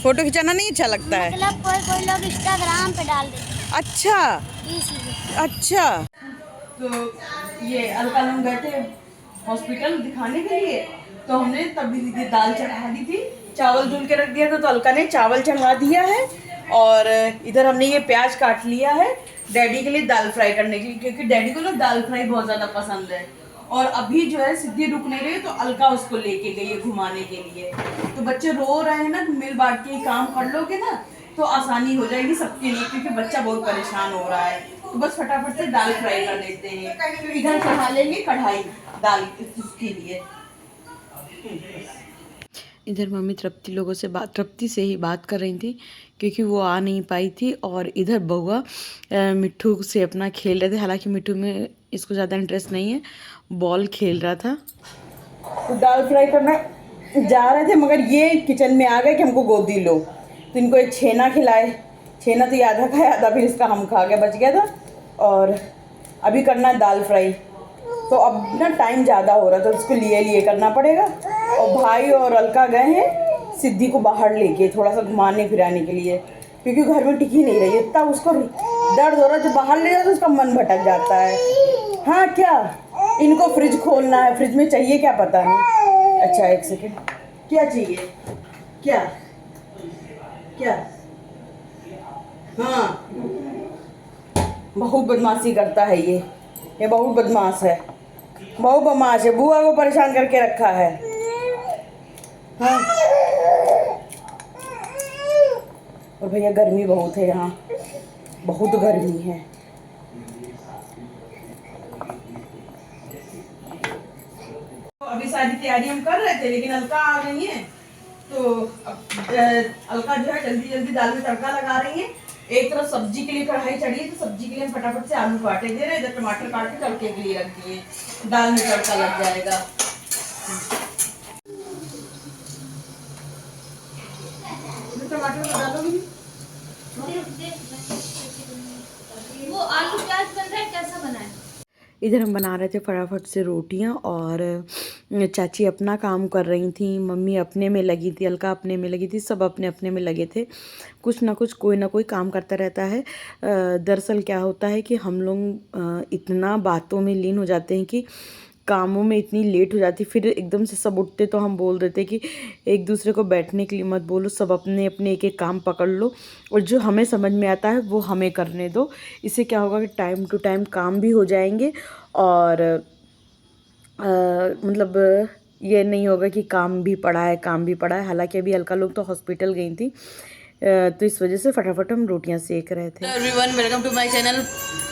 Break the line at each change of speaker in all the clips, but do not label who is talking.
Photo खिंचाना नहीं अच्छा लगता है?
मतलब कोई कोई लोग इंस्टाग्राम पे डाल देते हैं।
अच्छा
इसलिए।
अच्छा। तो ये अलका हम गए थे हॉस्पिटल दिखाने के लिए, तो हमने तभी दीदी दाल चढ़ा दी थी, चावल धुल के रख दिया था, तो अलका ने चावल चढ़ा दिया है। और इधर हमने ये प्याज काट लिया है डैडी के लिए दाल फ्राई करने के लिए, क्योंकि डैडी को ना दाल फ्राई बहुत ज़्यादा पसंद है। और अभी जो है सिद्धि रुक नहीं रही, तो अलका उसको लेके गई है घुमाने के लिए। तो बच्चे रो रहे हैं ना, मिल बांट के काम कर लोगे ना तो आसानी हो जाएगी सबके लिए, क्योंकि बच्चा बहुत परेशान हो रहा है। तो बस फटाफट से दाल फ्राई कर देते हैं। तो इधर चढ़ा लेंगे कढ़ाई दाल इसके लिए। इधर मम्मी तृप्ति से ही बात कर रही थी, क्योंकि वो आ नहीं पाई थी। और इधर बउआ मिट्ठू से अपना खेल रहे थे, हालांकि मिट्ठू में इसको ज़्यादा इंटरेस्ट नहीं है, बॉल खेल रहा था। तो दाल फ्राई करना जा रहे थे, मगर ये किचन में आ गए कि हमको गोदी लो। तो इनको एक छेना खिलाए, छेना तो ये आधा खाया, आधा फिर इसका हम खा के बच गया था। और अभी करना है दाल फ्राई, तो अब ना टाइम ज़्यादा हो रहा है, तो उसको लिए करना पड़ेगा। और भाई और अलका गए हैं सिद्धि को बाहर लेके थोड़ा सा घुमाने फिराने के लिए, क्योंकि घर में टिकी नहीं रही, इतना उसको दर्द हो रहा है। जब बाहर ले जाओ तो उसका मन भटक जाता है। हाँ क्या, इनको फ्रिज खोलना है, फ्रिज में चाहिए क्या पता नहीं। अच्छा एक सेकेंड, क्या चाहिए, क्या क्या? हाँ बहुत बदमाशी करता है ये बहुत बदमाश है, बहुत बदमाश है, बुआ को परेशान करके रखा है। हाँ और भैया गर्मी बहुत है यहाँ, बहुत गर्मी है। अभी सारी तैयारी हम कर रहे थे, लेकिन अलका आ गई है, तो अलका जो है जल्दी जल्दी दाल में तड़का लगा रही है। एक तरफ सब्जी के लिए कढ़ाई चढ़ी है, तो सब्जी के लिए हम फटाफट से आलू काटे दे रहे हैं, इधर टमाटर काट के तड़के के लिए रख दिए, दाल में तड़का लग जाएगा। टमाटर तो डालोगी,
वो आलू प्याज बन रहा है, कैसा बना है?
इधर हम बना रहे थे फटाफट से रोटियां, और चाची अपना काम कर रही थी, मम्मी अपने में लगी थी, अलका अपने में लगी थी, सब अपने अपने में लगे थे। कुछ ना कुछ कोई ना कोई काम करता रहता है। दरअसल क्या होता है कि हम लोग इतना बातों में लीन हो जाते हैं कि कामों में इतनी लेट हो जाती, फिर एकदम से सब उठते तो हम बोल देते कि एक दूसरे को बैठने के लिए मत बोलो, सब अपने अपने एक एक काम पकड़ लो, और जो हमें समझ में आता है वो हमें करने दो। इससे क्या होगा कि टाइम टू टाइम काम भी हो जाएंगे, और मतलब ये नहीं होगा कि काम भी पड़ा है। हालांकि अभी अलका लोग तो हॉस्पिटल गई थी, तो इस वजह से फटाफट हम रोटियां सेक रहे थे। Everyone, welcome to my channel.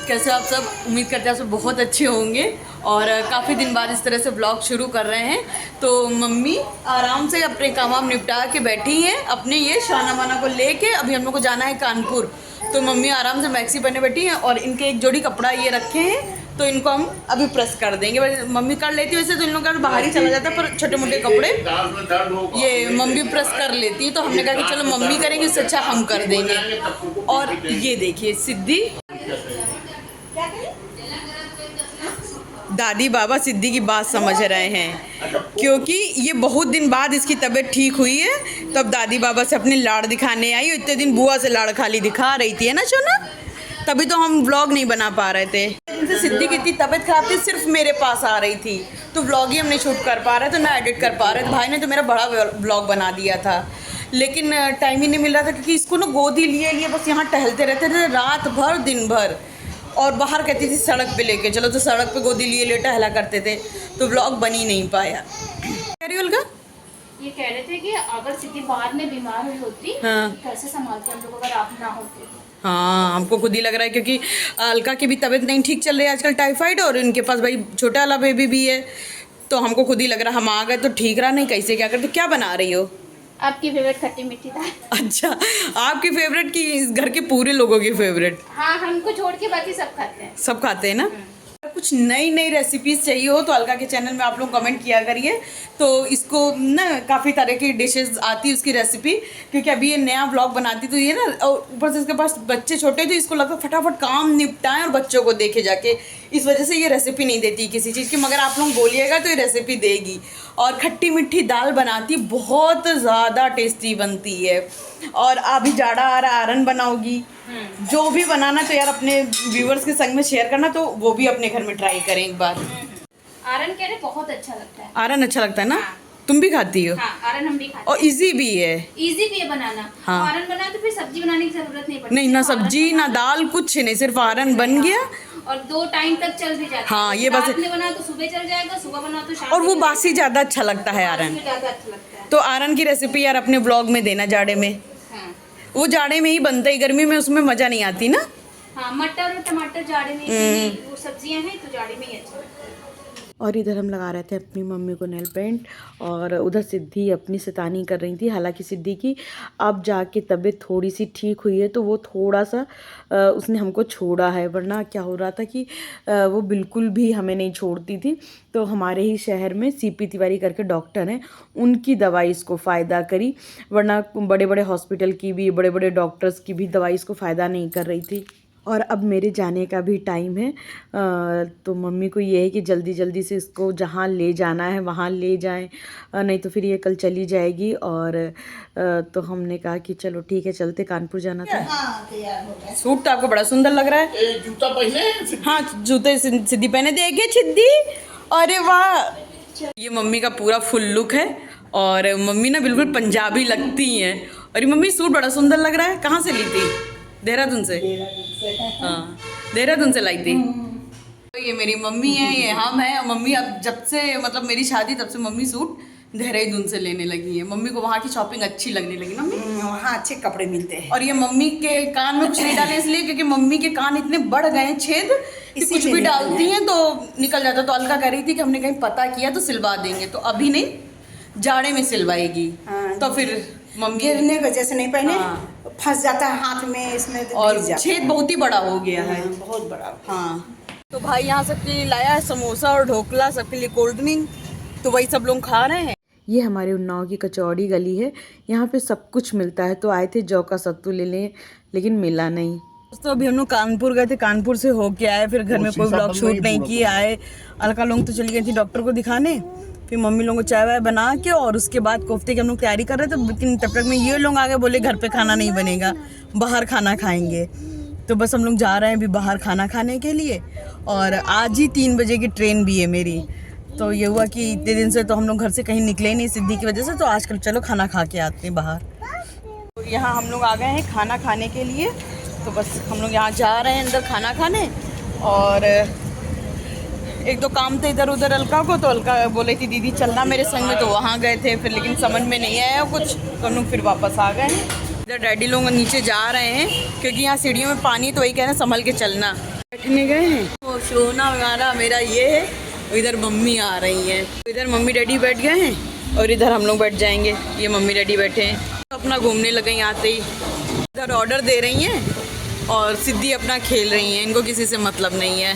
कैसे आप सब? उम्मीद करते हैं आप सब बहुत अच्छे होंगे, और काफ़ी दिन बाद इस तरह से ब्लॉग शुरू कर रहे हैं। तो मम्मी आराम से अपने काम निपटा के बैठी हैं, अपने ये शाना माना को लेके। अभी हम लोग को जाना है कानपुर, तो मम्मी आराम से मैक्सी पहने बैठी हैं, और इनके एक जोड़ी कपड़ा ये रखे हैं, तो इनको हम अभी प्रेस कर देंगे। मम्मी कर लेती है वैसे, तो इन लोगों का बाहर ही चला जाता है, पर छोटे मोटे कपड़े ये मम्मी प्रेस कर लेती है। तो हमने कहा कि चलो मम्मी करेंगे, इससे अच्छा हम कर देंगे। और ये देखिए सिद्धि, दादी बाबा सिद्धि की बात समझ रहे हैं, क्योंकि ये बहुत दिन बाद इसकी तबीयत ठीक हुई है, तब दादी बाबा से अपने लाड़ दिखाने आई। इतने दिन बुआ से लाड़ खाली दिखा रही थी, है ना सोना? तभी तो हम व्लॉग नहीं बना पा रहे थे। इनसे सिद्धि की इतनी तबीयत खराब थी, सिर्फ मेरे पास आ रही थी, तो व्लॉग ही हम नहीं शूट कर पा रहे थे, ना एडिट कर पा रहे थे। भाई ने तो मेरा बड़ा व्लॉग बना दिया था, लेकिन टाइम ही नहीं मिल रहा था, क्योंकि इसको ना गोदी लिए बस यहाँ टहलते रहते थे रात भर दिन भर, और बाहर कहती थी सड़क पे लेके चलो, तो सड़क पे गोदी लिए टहला करते थे, तो व्लॉग बन ही नहीं पाया। कह रही उल्का?
ये कह रहे थे कि अगर सिद्धि बाद में बीमार हुई होती,
हाँ,
कैसे संभालते हम लोग अगर आप ना होते?
हाँ हमको खुद ही लग रहा है, क्योंकि अलका की भी तबीयत नहीं ठीक चल रही है आजकल, टाइफाइड, और इनके पास भाई छोटा वाला बेबी भी है, तो हमको खुद ही लग रहा है हम आ गए तो ठीक रहा, नहीं कैसे क्या करते। क्या बना रही हो?
आपकी फेवरेट खट्टी मीठी दाल।
अच्छा, आपकी फेवरेट की इस घर के पूरे लोगों की फेवरेट?
हाँ, हमको छोड़ के बाकी सब खाते हैं।
सब खाते हैं ना। कुछ नई नई रेसिपीज़ चाहिए हो तो अलका के चैनल में आप लोग कमेंट किया करिए, तो इसको ना काफ़ी तरह की डिशेस आती है उसकी रेसिपी, क्योंकि अभी ये नया व्लॉग बनाती तो ये ना, और ऊपर से इसके पास बच्चे छोटे, तो इसको लगता है फटाफट काम निपटाएं और बच्चों को देखे जाके, इस वजह से ये रेसिपी नहीं देती किसी चीज़ की, मगर आप लोग बोलिएगा तो ये रेसिपी देगी। और खट्टी मीठी दाल बनाती, बहुत ज़्यादा टेस्टी बनती है। और अभी जाड़ा आ रहा, आरन बनाओगी, जो भी बनाना तो यार अपने व्यूवर्स के संग में शेयर करना, तो वो भी अपने घर में ट्राई करें एक बार।
आरन कह रहे बहुत अच्छा लगता है।
आरन अच्छा लगता है ना? तुम भी खाती हो?
हाँ, आरन हम भी खाते हैं।
और इजी भी है।
इजी भी है बनाना।
हाँ।
आरन बना तो फिर सब्जी बनाने की जरूरत नहीं पड़ती।
नहीं, ना सब्जी ना दाल, कुछ नहीं, सिर्फ आरन बन गया।
और 2 टाइम तक चल भी जाता है।
हाँ, ये बस।
रात में बना तो सुबह चल जाएगा, सुबह बना तो शाम।
और वो बासी ज्यादा अच्छा लगता है आरन।
ज्यादा अच्छा लगता है।
तो आरन की रेसिपी यार अपने ब्लॉग में देना जाड़े में।
हाँ।
वो जाड़े में ही बनता है, गर्मी में उसमें मजा नहीं आती ना।
हाँ, मटर और टमाटर जाड़े में ही, वो सब्जियां हैं तो जाड़े में ही अच्छा लगता है।
और इधर हम लगा रहे थे अपनी मम्मी को नेल पेंट, और उधर सिद्धि अपनी शैतानी कर रही थी। हालांकि सिद्धि की अब जाके तबीयत थोड़ी सी ठीक हुई है, तो वो थोड़ा सा उसने हमको छोड़ा है, वरना क्या हो रहा था कि वो बिल्कुल भी हमें नहीं छोड़ती थी। तो हमारे ही शहर में सीपी तिवारी करके डॉक्टर हैं, उनकी दवाई इसको फ़ायदा करी, वरना बड़े बड़े हॉस्पिटल की भी, बड़े बड़े डॉक्टर्स की भी दवाई इसको फ़ायदा नहीं कर रही थी। और अब मेरे जाने का भी टाइम है, तो मम्मी को ये है कि जल्दी जल्दी से इसको जहाँ ले जाना है वहाँ ले जाएं, नहीं तो फिर ये कल चली जाएगी। और तो हमने कहा कि चलो ठीक है, चलते, कानपुर जाना था। सूट तो आपको बड़ा सुंदर लग रहा है।
जूता पहने?
हाँ, जूते सिद्धि पहने, देखिए सिद्धि, अरे वाह। ये मम्मी का पूरा फुल लुक है, और मम्मी ना बिल्कुल पंजाबी लगती हैं। और ये मम्मी सूट बड़ा सुंदर लग रहा है, कहाँ से ली थी? देहरादून से? हाँ, देहरादून से लाई थी। तो ये मेरी मम्मी है, ये हम है। मम्मी अब जब से मतलब मेरी शादी, तब से मम्मी सूट देहरादून से लेने लगी है। मम्मी को वहाँ की शॉपिंग अच्छी लगने लगी ना मम्मी?
वहाँ अच्छे कपड़े मिलते हैं।
और ये मम्मी के कान में कुछ नहीं डाले इसलिए क्योंकि मम्मी के कान इतने बढ़ गए हैं छेद कि कुछ भी डालती हैं तो निकल जाता। तो अलका कह रही थी कि हमने कहीं पता किया तो सिलवा देंगे, तो अभी नहीं, जाड़े में सिलवाएगी। तो फिर मम्मी
गिरने की वजह से नहीं पहने,
हाँ।
फंस जाता है हाथ में, इसमें तो
और
गिर जाता
छेद बहुत ही बड़ा हो गया है।
है। बहुत बड़ा।
हाँ, तो भाई यहाँ सबके लिए लाया है समोसा और ढोकला, सबके लिए कोल्ड ड्रिंक, तो वही सब लोग खा रहे हैं। ये हमारे उन्नाव की कचौड़ी गली है, यहाँ पे सब कुछ मिलता है। तो आए थे जौ का सत्तू ले लें, लेकिन मिला नहीं। दोस्तों अभी हम लोग कानपुर गए थे, कानपुर से होके आए, फिर घर में कोई ब्लॉग शूट नहीं किए, आए। अलका लोग तो चली गई थी डॉक्टर को दिखाने, फिर मम्मी लोगों को चाय वाय बना के, और उसके बाद कोफ्ते की हम लोग तैयारी कर रहे थे। लेकिन तब तक में ये लोग आगे बोले घर पे खाना नहीं बनेगा, बाहर खाना खाएंगे। तो बस हम लोग जा रहे हैं अभी बाहर खाना खाने के लिए। और आज ही 3 बजे की ट्रेन भी है मेरी। तो ये हुआ कि इतने दिन से तो हम लोग घर से कहीं निकले नहीं सिद्धि की वजह से, तो आजकल चलो खाना खा के आते हैं बाहर। तो यहाँ हम लोग आ गए हैं खाना खाने के लिए, तो बस हम लोग यहाँ जा रहे हैं अंदर खाना खाने। और एक दो काम थे इधर उधर अलका को, तो अलका बोले थी दीदी चलना मेरे संग में, तो वहाँ गए थे, फिर लेकिन समझ में नहीं आया कुछ, तो हम लोग फिर वापस आ गए हैं। इधर डैडी लोग नीचे जा रहे हैं क्योंकि यहाँ सीढ़ियों में पानी, तो वही कह रहे हैं संभल के चलना। बैठने गए हैं, वो सोना वगैरह मेरा ये है। इधर मम्मी आ रही है, इधर मम्मी डैडी बैठ गए हैं, और इधर हम लोग बैठ जाएंगे। ये मम्मी डैडी बैठे हैं, तो अपना घूमने लगे हैं आते ही। इधर ऑर्डर दे रही हैं और सिद्धि अपना खेल रही हैं, इनको किसी से मतलब नहीं है।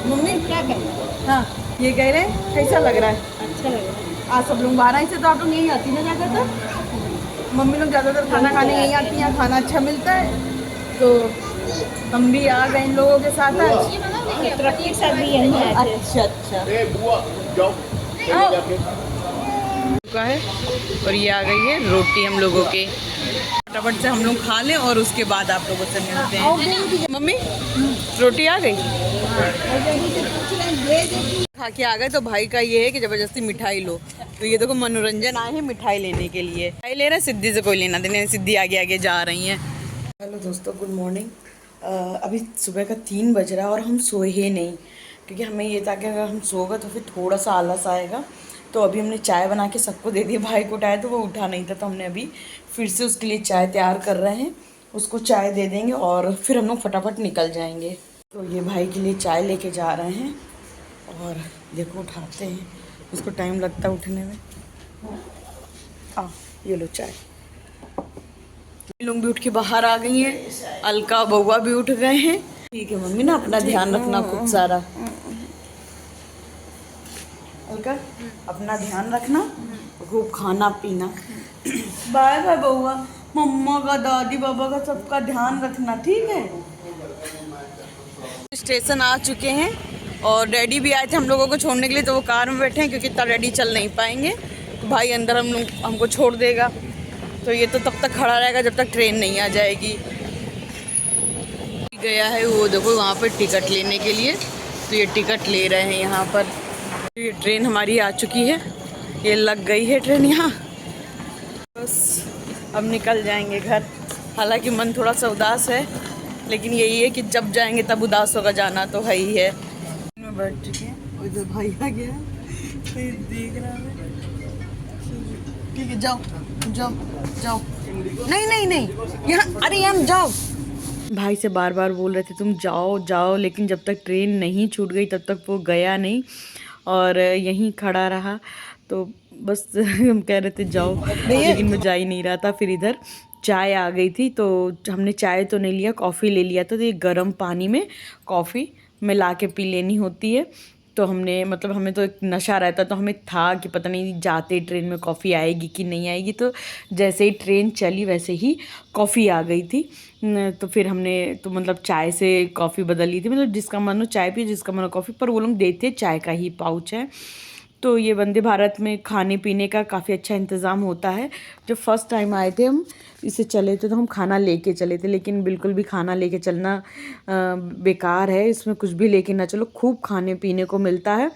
मम्मी क्या कह रहे हैं? हाँ, ये कह रहे हैं कैसा लग रहा है? अच्छा लग रहा है। आज सब लोग बाहर से, तो आप लोग यहीं आती ना ज़्यादातर? मम्मी लोग ज़्यादातर खाना खाने यहीं आती हैं, खाना अच्छा मिलता है। तो हम भी आ गए इन लोगों के साथ आज।
के साथ भी यहीं आए थे।
अच्छा अच्छा का है। और ये आ गई है रोटी हम लोगों के, फटाफट से हम लोग खा लें और उसके बाद आप लोगों से मिलते हैं। मम्मी रोटी आ गई, खा के आ गए। तो भाई का ये है कि ज़बरदस्ती मिठाई लो, तो ये देखो मनोरंजन आए हैं मिठाई लेने के लिए। मिठाई ले रहे हैं, सिद्धि से कोई लेना देना, सिद्धि आगे आगे जा रही हैं। हेलो दोस्तों, गुड मॉर्निंग। अभी सुबह का 3 बज रहा है और हम सोए ही नहीं, क्योंकि हमें ये था कि अगर हम सो गए तो फिर थोड़ा सा आलस आएगा। तो अभी हमने चाय बना के सबको दे दी। भाई को उठाया तो वो उठा नहीं था, तो हमने अभी फिर से उसके लिए चाय तैयार कर रहे हैं। उसको चाय दे देंगे और फिर हम लोग फटाफट निकल जाएंगे। तो ये भाई के लिए चाय लेके जा रहे हैं, और देखो उठाते हैं, उसको टाइम लगता है उठने में। ये लो चाय। लोग भी उठ के बाहर आ गई हैं, अलका बउआ भी उठ गए हैं। ठीक है मम्मी ना, अपना ध्यान रखना खूब सारा। अलका अपना ध्यान रखना, खूब खाना पीना। बाय बाय बउआ, मम्मा का, दादी बाबा का, सबका ध्यान रखना, ठीक है। स्टेशन आ चुके हैं और डैडी भी आए थे हम लोगों को छोड़ने के लिए, तो वो कार में बैठे हैं क्योंकि इतना डैडी चल नहीं पाएंगे, तो भाई अंदर हमको छोड़ देगा। तो ये तो तब तक खड़ा रहेगा जब तक ट्रेन नहीं आ जाएगी। गया है वो देखो वहाँ पर टिकट लेने के लिए, तो ये टिकट ले रहे हैं यहाँ पर। ये ट्रेन हमारी आ चुकी है, ये लग गई है ट्रेन यहाँ। बस अब निकल जाएंगे घर। हालांकि मन थोड़ा सा उदास है, लेकिन यही है कि जब जाएंगे तब उदास होगा, जाना तो है ही है। में बैठ चुके हैं, इधर भाई आ गया तो ये देख रहा है। ठीक है जाओ जाओ जाओ, नहीं नहीं नहीं यहाँ, अरे यहाँ जाओ। भाई से बार बार बोल रहे थे तुम जाओ जाओ, लेकिन जब तक ट्रेन नहीं छूट गई तब तक वो गया नहीं और यहीं खड़ा रहा। तो बस हम कह रहे थे जाओ, लेकिन वो जा ही नहीं रहा था। फिर इधर चाय आ गई थी, तो हमने चाय तो नहीं लिया, कॉफ़ी ले लिया था। तो ये गर्म पानी में कॉफ़ी मिला के पी लेनी होती है। तो हमने मतलब हमें तो एक नशा रहता, तो हमें था कि पता नहीं जाते ट्रेन में कॉफ़ी आएगी कि नहीं आएगी। तो जैसे ही ट्रेन चली वैसे ही कॉफ़ी आ गई थी। तो फिर हमने तो मतलब चाय से कॉफ़ी बदल ली थी, मतलब जिसका मन हो चाय पिए, जिसका मन हो कॉफ़ी, पर वो लोग देते चाय का ही पाउच है। तो ये वंदे भारत में खाने पीने का काफ़ी अच्छा इंतज़ाम होता है। जब फर्स्ट टाइम आए थे हम इसे चले थे, तो हम खाना लेके चले थे, लेकिन बिल्कुल भी खाना लेके चलना बेकार है। इसमें कुछ भी लेके ना चलो, खूब खाने पीने को मिलता है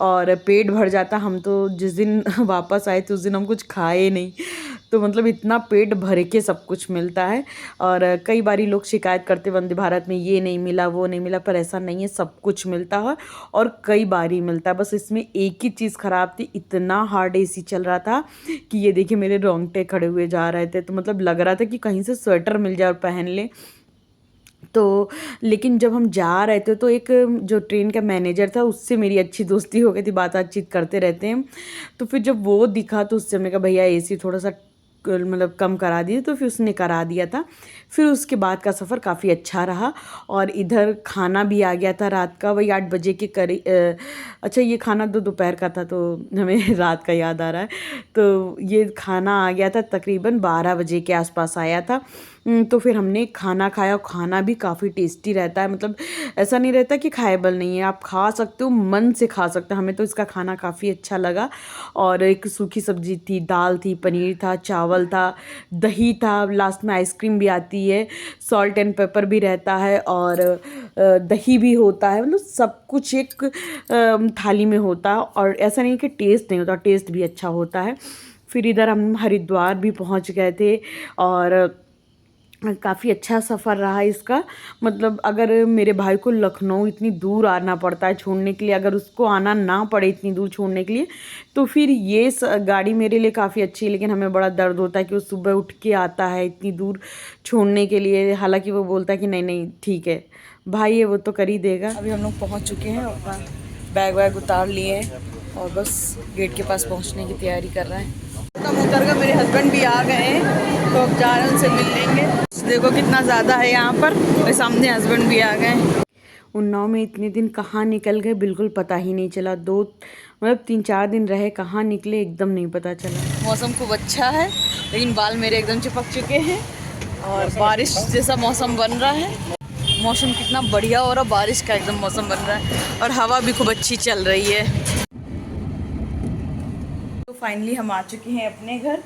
और पेट भर जाता। हम तो जिस दिन वापस आए थे उस दिन हम कुछ खाए नहीं, तो मतलब इतना पेट भर के सब कुछ मिलता है। और कई बारी लोग शिकायत करते वंदे भारत में ये नहीं मिला वो नहीं मिला, पर ऐसा नहीं है, सब कुछ मिलता है और कई बारी मिलता है। बस इसमें एक ही चीज़ ख़राब थी, इतना हार्ड एसी चल रहा था कि ये देखिए मेरे रोंगटे खड़े हुए जा रहे थे। तो मतलब लग रहा था कि कहीं से स्वेटर मिल जाए और पहन ले। तो लेकिन जब हम जा रहे थे तो एक जो ट्रेन का मैनेजर था उससे मेरी अच्छी दोस्ती हो गई थी, बातचीत करते रहते हैं। तो फिर जब वो दिखा तो उससे मैंने कहा भैया एसी थोड़ा सा मतलब कम करा दिए, तो फिर उसने करा दिया था। फिर उसके बाद का सफ़र काफ़ी अच्छा रहा। और इधर खाना भी आ गया था रात का, वही 8 बजे के करीब। अच्छा ये खाना दोपहर का था, तो हमें रात का याद आ रहा है। तो ये खाना आ गया था तकरीबन 12 बजे के आसपास आया था। तो फिर हमने खाना खाया, खाना भी काफ़ी टेस्टी रहता है, मतलब ऐसा नहीं रहता कि खाएबल नहीं है, आप खा सकते हो, मन से खा सकते हो। हमें तो इसका खाना काफ़ी अच्छा लगा। और एक सूखी सब्जी थी, दाल थी, पनीर था, चावल था, दही था, लास्ट में आइसक्रीम भी आती है, सॉल्ट एंड पेपर भी रहता है और दही भी होता है, मतलब सब कुछ एक थाली में होता है। और ऐसा नहीं कि टेस्ट नहीं होता, टेस्ट भी अच्छा होता है। फिर इधर हम हरिद्वार भी पहुंच गए थे और काफ़ी अच्छा सफ़र रहा इसका। मतलब अगर मेरे भाई को लखनऊ इतनी दूर आना पड़ता है छोड़ने के लिए, अगर उसको आना ना पड़े इतनी दूर छोड़ने के लिए, तो फिर ये गाड़ी मेरे लिए काफ़ी अच्छी है। लेकिन हमें बड़ा दर्द होता है कि वो सुबह उठ के आता है इतनी दूर छोड़ने के लिए। हालांकि वो बोलता है कि नहीं नहीं ठीक है भाई है, वो तो कर ही देगा। अभी हम लोग पहुँच चुके हैं, अपना बैग वैग उतार लिए हैं और बस गेट के पास पहुँचने की तैयारी कर रहे हैं। तब उतर कर मेरे हस्बैंड भी आ गए हैं, तो अब जा रहे हैं, उनसे मिल लेंगे। देखो कितना ज़्यादा है यहाँ पर, और सामने हस्बैंड भी आ गए। उन्नाव में इतने दिन कहाँ निकल गए बिल्कुल पता ही नहीं चला। 3-4 दिन रहे, कहाँ निकले एकदम नहीं पता चला। मौसम खूब अच्छा है, लेकिन बाल मेरे एकदम चिपक चुके हैं और बारिश जैसा मौसम बन रहा है। मौसम कितना बढ़िया हो रहा, बारिश का एकदम मौसम बन रहा है और हवा भी खूब अच्छी चल रही है। तो फाइनली हम आ चुके हैं अपने घर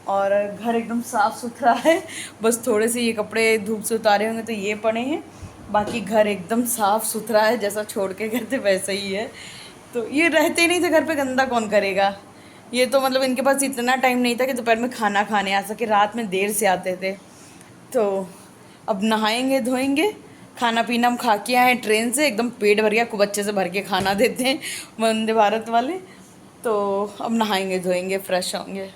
और घर एकदम साफ़ सुथरा है। बस थोड़े से ये कपड़े धूप से उतारे होंगे तो ये पड़े हैं, बाकी घर एकदम साफ़ सुथरा है, जैसा छोड़ के गए थे वैसे ही है। तो ये रहते ही नहीं थे घर पे, गंदा कौन करेगा। ये तो मतलब इनके पास इतना टाइम नहीं था कि दोपहर में खाना खाने आ सके, रात में देर से आते थे। तो अब नहाएंगे धोएंगे, खाना पीना हम खा के आए हैं ट्रेन से, एकदम पेट भर गया, खूब अच्छे से भर के खाना देते हैं वंदे भारत वाले। तो अब नहाएंगे धोएंगे, फ्रेश होंगे।